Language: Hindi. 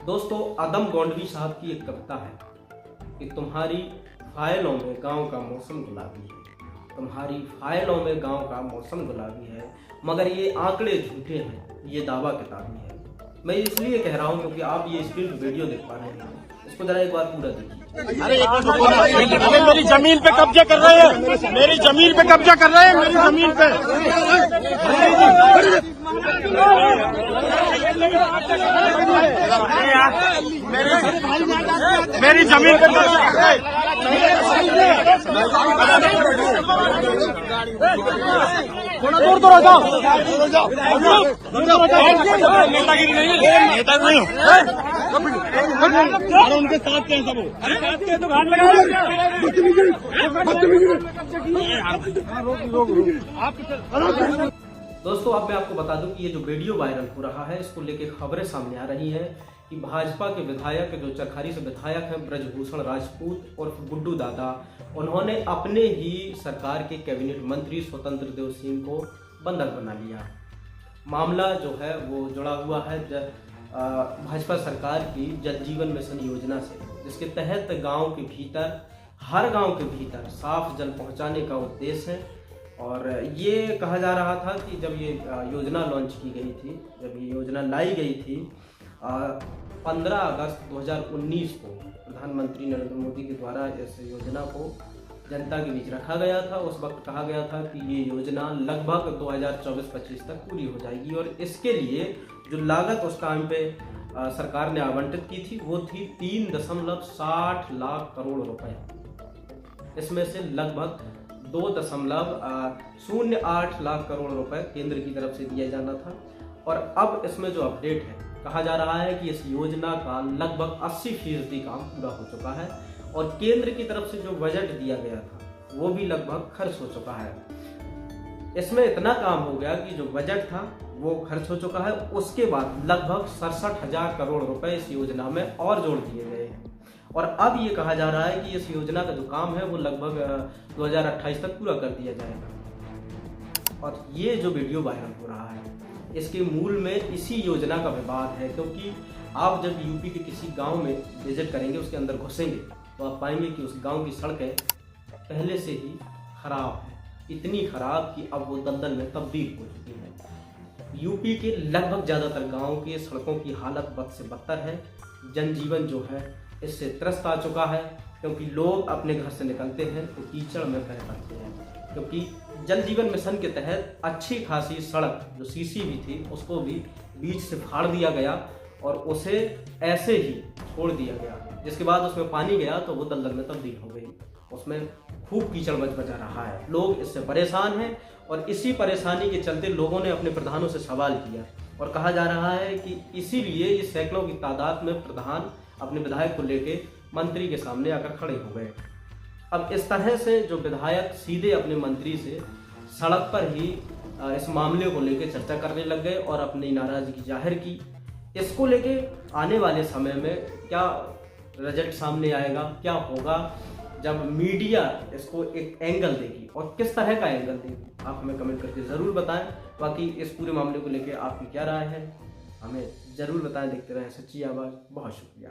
दोस्तों, आदम गोंडवी साहब की एक कविता है कि तुम्हारी फाइलों में गांव का मौसम गुलाबी है। तुम्हारी फाइलों में गांव का मौसम गुलाबी है, मगर ये आंकड़े झूठे हैं, ये दावा किताबी है। मैं इसलिए कह रहा हूँ क्योंकि आप ये स्क्रीन वीडियो देख पा रहे हैं, इसको जरा एक बार पूरा देखिए। अरे मेरी जमीन पे कब्जा कर रहे हैं, मेरी जमीन पे कब्जा कर रहे हैं, मेरी जमीन पे मेरी जमीन पे कब्जा कर रहे हैं। थोड़ा दूर तो रहो, नेतागिरी नहीं है, नेता नहीं हो। उनके साथ के सब तो घाट लगा। दोस्तों, अब मैं आपको बता दूं कि ये जो वीडियो वायरल हो रहा है, इसको लेके खबरें सामने आ रही हैं कि भाजपा के विधायक, जो चरखारी से विधायक हैं, ब्रजभूषण राजपूत और गुड्डू दादा, उन्होंने अपने ही सरकार के कैबिनेट मंत्री स्वतंत्र देव सिंह को बंधक बना लिया। मामला जो है वो जुड़ा हुआ है भाजपा सरकार की जल जीवन मिशन योजना से, जिसके तहत गांव के भीतर, हर गांव के भीतर साफ जल पहुंचाने का उद्देश्य है। और ये कहा जा रहा था कि जब ये योजना लॉन्च की गई थी, जब ये योजना लाई गई थी 15 अगस्त 2019 को प्रधानमंत्री नरेंद्र मोदी के द्वारा इस योजना को जनता के बीच रखा गया था। उस वक्त कहा गया था कि ये योजना लगभग 2024-25 तक पूरी हो जाएगी और इसके लिए जो लागत उस टाइम पे सरकार ने आवंटित की थी वो थी 3.60 लाख करोड़ रुपए। इसमें से लगभग 2.08 लाख करोड़ रुपए केंद्र की तरफ से दिया जाना था। और अब इसमें जो अपडेट है, कहा जा रहा है कि इस योजना का लगभग 80% काम पूरा हो चुका है और केंद्र की तरफ से जो बजट दिया गया था वो भी लगभग खर्च हो चुका है। इसमें इतना काम हो गया कि जो बजट था वो खर्च हो चुका है। उसके बाद लगभग 67,000 करोड़ रुपए इस योजना में और जोड़ दिए गए हैं और अब ये कहा जा रहा है कि इस योजना का जो काम है वो लगभग 2028 तक पूरा कर दिया जाएगा। और ये जो वीडियो वायरल हो रहा है, इसके मूल में इसी योजना का विवाद है, क्योंकि आप जब यूपी के किसी गांव में विजिट करेंगे, उसके अंदर घुसेंगे, तो आप पाएंगे कि उस गांव की सड़कें पहले से ही खराब है, इतनी खराब कि अब वो दलदल में तब्दील हो चुकी है। यूपी के लगभग ज़्यादातर गाँव की सड़कों की हालत बद से बदतर है। जनजीवन जो है इससे त्रस्त आ चुका है, क्योंकि लोग अपने घर से निकलते हैं तो कीचड़ में बह पड़ते हैं, क्योंकि जल जीवन मिशन के तहत अच्छी खासी सड़क जो सीसी भी थी उसको भी बीच से फाड़ दिया गया और उसे ऐसे ही छोड़ दिया गया। जिसके बाद उसमें पानी गया तो वो दलदल में तब्दील हो गई, उसमें खूब कीचड़ बचा रहा है। लोग इससे परेशान हैं और इसी परेशानी के चलते लोगों ने अपने प्रधानों से सवाल किया और कहा जा रहा है कि इसीलिए ये सैकड़ों की तादाद में प्रधान अपने विधायक को लेके मंत्री के सामने आकर खड़े हो गए। अब इस तरह से जो विधायक सीधे अपने मंत्री से सड़क पर ही इस मामले को लेके चर्चा करने लग गए और अपनी नाराजगी जाहिर की। इसको लेके आने वाले समय में क्या रिजल्ट सामने आएगा, क्या होगा जब मीडिया इसको एक एंगल देगी और किस तरह का एंगल देगी, आप हमें कमेंट करके ज़रूर बताएं। बाकी इस पूरे मामले को लेके आपकी क्या राय है, हमें ज़रूर बताएं। देखते रहें सच्ची आवाज़। बहुत शुक्रिया।